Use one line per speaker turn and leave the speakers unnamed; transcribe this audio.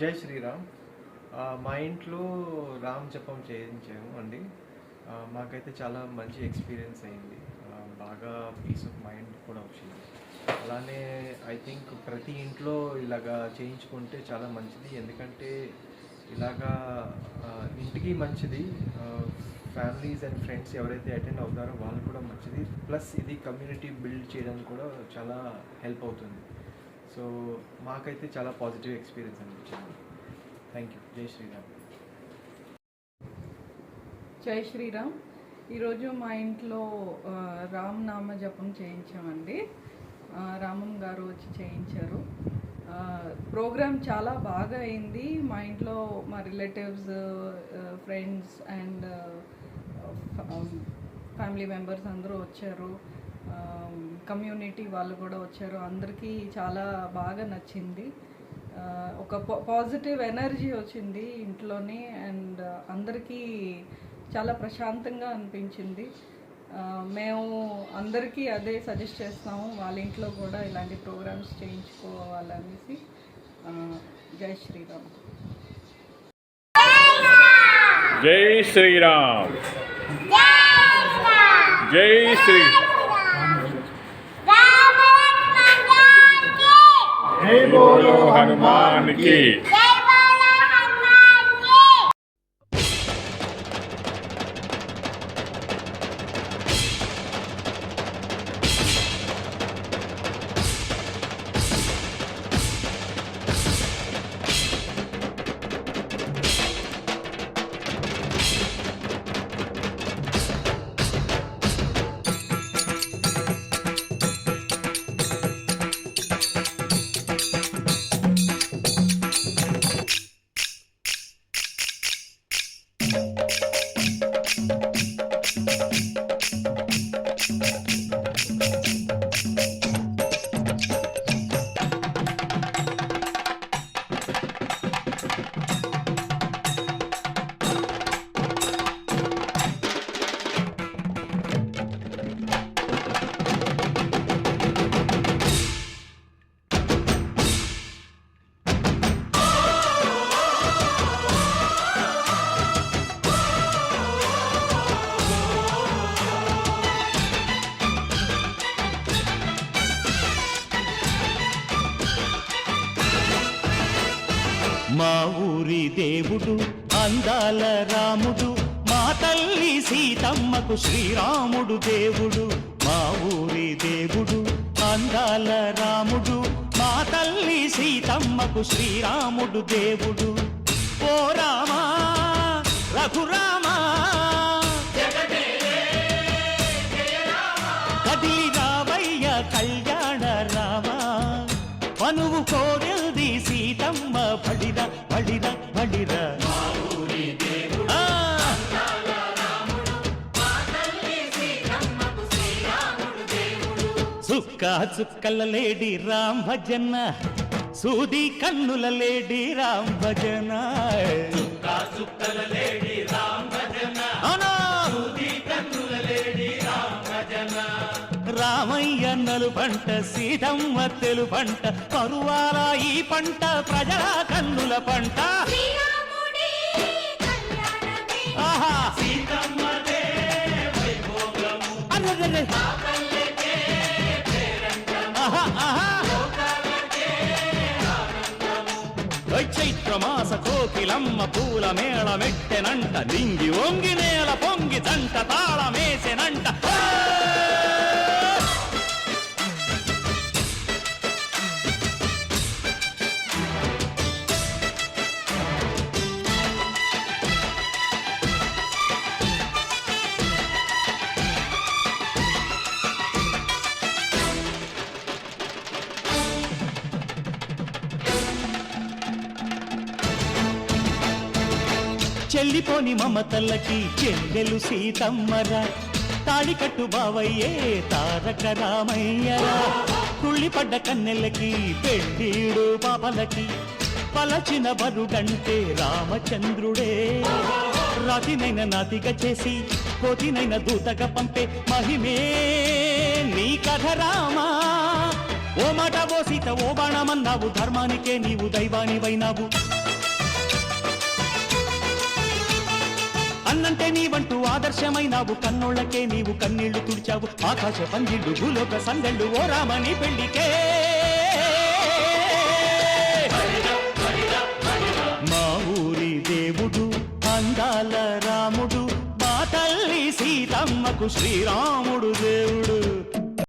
జై శ్రీరామ్. మా ఇంట్లో రామ్ జపం చేయించాము అండి. మాకైతే చాలా మంచి ఎక్స్పీరియన్స్ అయింది. బాగా పీస్ ఆఫ్ మైండ్ కూడా వచ్చింది. అలానే ఐ థింక్ ప్రతి ఇంట్లో ఇలాగా చేయించుకుంటే చాలా మంచిది. ఎందుకంటే ఇలాగా ఇంటికి మంచిది, ఫ్యామిలీస్ అండ్ ఫ్రెండ్స్ ఎవరైతే అటెండ్ అవుతారో వాళ్ళు కూడా మంచిది. ప్లస్ ఇది కమ్యూనిటీ బిల్డ్ చేయడానికి కూడా చాలా హెల్ప్ అవుతుంది. సో మాకైతే చాలా పాజిటివ్ ఎక్స్పీరియన్స్ అనిపించింది. Thank you. జై శ్రీరామ్.
జై శ్రీరామ్. ఈరోజు మా ఇంట్లో రామ్ నామ జపం చేయించామండి. రామం గారు వచ్చి చేయించారు. ప్రోగ్రామ్ చాలా బాగా అయింది. మా ఇంట్లో మా relatives, friends and family members అందరూ వచ్చారు. కమ్యూనిటీ వాళ్ళు కూడా వచ్చారు. అందరికీ చాలా బాగా నచ్చింది. ఒక పాజిటివ్ ఎనర్జీ వచ్చింది ఇంట్లోనే అండ్ అందరికీ చాలా ప్రశాంతంగా అనిపించింది. మేము అందరికీ అదే సజెస్ట్ చేస్తాము, వాళ్ళ ఇంట్లో కూడా ఇలాంటి ప్రోగ్రామ్స్ చేయించుకోవాలనేసి. జై శ్రీరామ్.
జై శ్రీరామ్. జై శ్రీ జై బోలో హనుమాన్ की।
మా ఊరి దేవుడు అందాల రాముడు, మా తల్లి సీతమ్మకు శ్రీరాముడు దేవుడు. మా ఊరి దేవుడు అందాల రాముడు, మా తల్లి సీతమ్మకు శ్రీరాముడు దేవుడు. ఓ రామా రఘురామా కదిలి రావయ్య కళ్యాణ రామా, మనువు కోరింది సీతమ్మ బడిర బడిర బడిర. చుక్క చుక్కల లేడి రామ్ భజన, సూది కన్నుల లేడి రామ్ భజన. చుక్కల లేడి రామ్ భజన, సూది కన్నుల లేడి రామ్ భజన. రామయ్య నలు పంట, సీతమ్మ తెలు పంట, కరువాల ఈ పంట ప్రజల కన్నుల పంట. ఆహా సీతమ్మదే వైభోగము, చైత్రమాస కోకిలమ్మ పూల మేళ మెట్టెనంట, నింగి ఒంగి నేల పొంగి జంట తాళమేసెనంట. చెల్లిపోని మమతలకి చెల్లెలు సీతమ్మరా, తాళికట్టు బావయ్యే తారక రామయ్యరా. తుళ్ళిపడ్డ కన్నెలకి పెళ్ళీడు పాపలకి, పలచిన బరుగంటే రామచంద్రుడే. రాతినైన నాతిగా చేసి కోతినైన దూతగా పంపే మహిమే నీ కథ రామా. ఓ మాట ఓ సీత ఓ బాణమన్నావు, ధర్మానికే నీవు దైవానివైనావు. అన్నంటే నీవంటూ ఆదర్శమైనావు, కన్నోళ్ళకే నీవు కన్నీళ్లు తుడిచావు. ఆకాశ పందిళ్ళు భూలోక సందళ్ళు ఓ రామని పెళ్లికే. మా ఊరి దేవుడు అందాల రాముడు, మా తల్లి సీతమ్మకు శ్రీరాముడు దేవుడు.